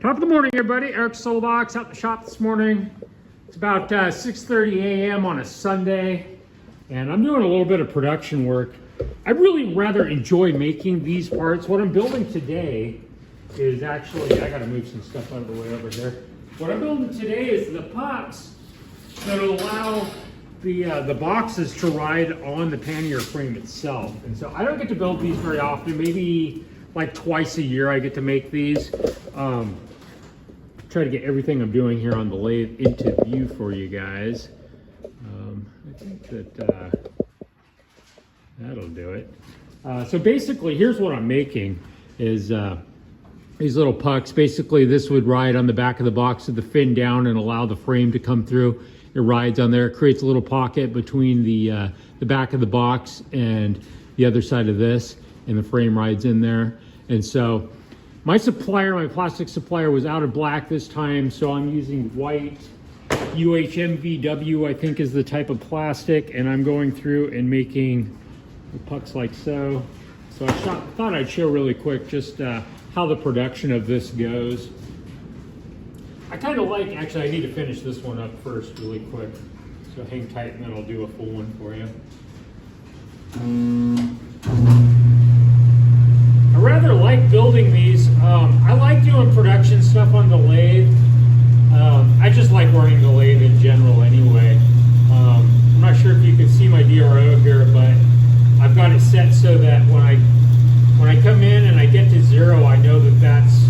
Top of the morning, everybody. Eric Solbox out the shop this morning. It's about 6:30 a.m. on a Sunday, and I'm doing a little bit of production work. I really rather enjoy making these parts. What I'm building today is actually, I gotta move some stuff out of the way over here. What I'm building today is the pucks that will allow the boxes to ride on the pannier frame itself. And so I don't get to build these very often. Maybe like twice a year I get to make these. Try to get everything I'm doing here on the lathe into view for you guys. I think that that'll do it. So basically, here's what I'm making is these little pucks. Basically, this would ride on the back of the box with the fin down and allow the frame to come through. It rides on there. It creates a little pocket between the back of the box and the other side of this, and the frame rides in there. And so my supplier, my plastic supplier, was out of black this time, so I'm using white UHMVW, I think is the type of plastic, and I'm going through and making the pucks like so. So I thought I'd show really quick just how the production of this goes. I kind of like, actually I need to finish this one up first really quick. So hang tight and then I'll do a full one for you. I rather like building these. I like doing production stuff on the lathe. I just like running the lathe in general anyway. I'm not sure if you can see my DRO here, but I've got it set so that when I come in and I get to zero, I know that that's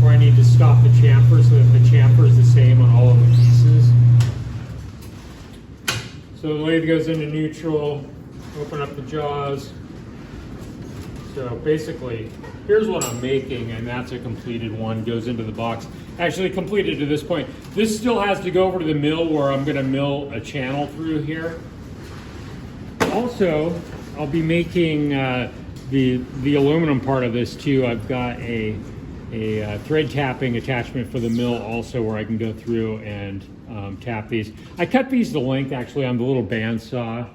where I need to stop the chamfer so that the chamfer is the same on all of the pieces. So the lathe goes into neutral, open up the jaws. So basically, here's what I'm making, and that's a completed one, goes into the box. Actually completed to this point. This still has to go over to the mill where I'm gonna mill a channel through here. Also, I'll be making the aluminum part of this too. I've got a thread tapping attachment for the mill also where I can go through and tap these. I cut these to length actually on the little bandsaw.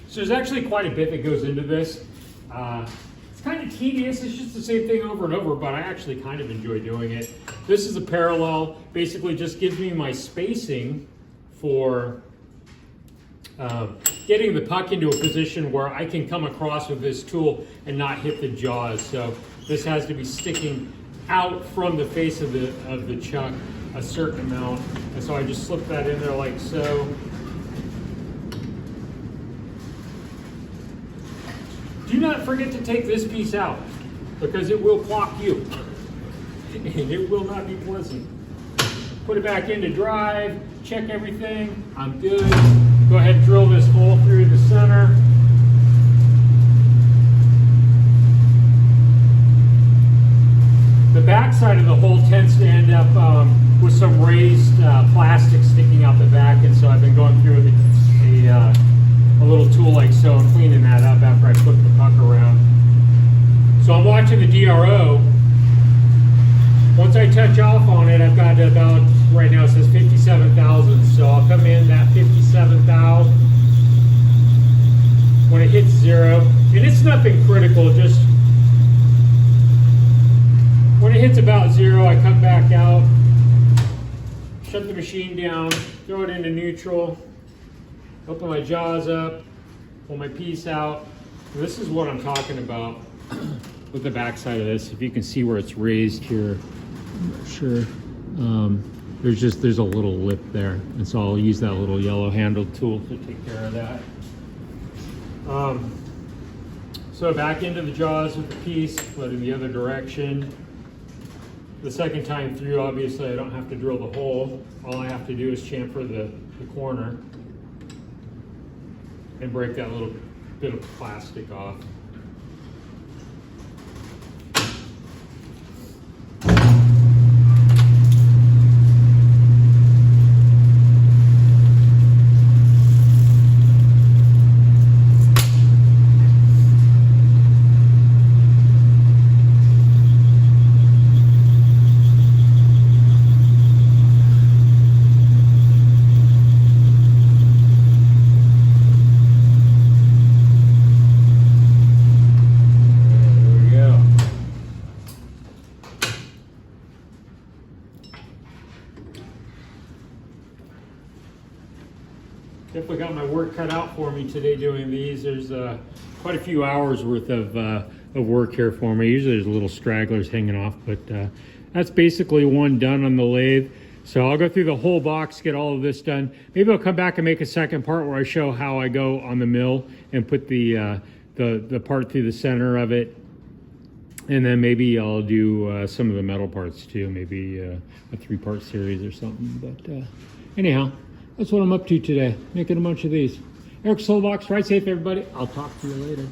So there's actually quite a bit that goes into this. It's kind of tedious, it's just the same thing over and over, but I actually kind of enjoy doing it. This is a parallel, basically just gives me my spacing for getting the puck into a position where I can come across with this tool and not hit the jaws. So this has to be sticking out from the face of the chuck a certain amount. And so I just slip that in there like so. Do not forget to take this piece out because it will clock you and it will not be pleasant. Put it back into drive, check everything, I'm good. Go ahead and drill this hole through the center. The back side of the hole tends to end up with some raised plastic sticking out the back, and so I've been going through with a little tool like so and cleaning that up after I flip the puck around. So I'm watching the DRO. Once I touch off on it, I've got about, right now it says 57,000, so I'll come in that 57,000. When it hits zero, and it's nothing critical, just when it hits about zero, I come back out, shut the machine down, throw it into neutral, open my jaws up, pull my piece out. This is what I'm talking about with the back side of this. If you can see where it's raised here, I'm not sure. There's a little lip there, and so I'll use that little yellow handled tool to take care of that. So back into the jaws with the piece, but in the other direction. The second time through, obviously I don't have to drill the hole. All I have to do is chamfer the corner and break that little bit of plastic off. Definitely got my work cut out for me today doing these. There's quite a few hours worth of work here for me. Usually there's little stragglers hanging off, but that's basically one done on the lathe. So I'll go through the whole box, get all of this done. Maybe I'll come back and make a second part where I show how I go on the mill and put the part through the center of it. And then maybe I'll do some of the metal parts too, maybe a 3-part series or something. But anyhow, that's what I'm up to today, making a bunch of these. Eric Solbox, ride safe everybody. I'll talk to you later.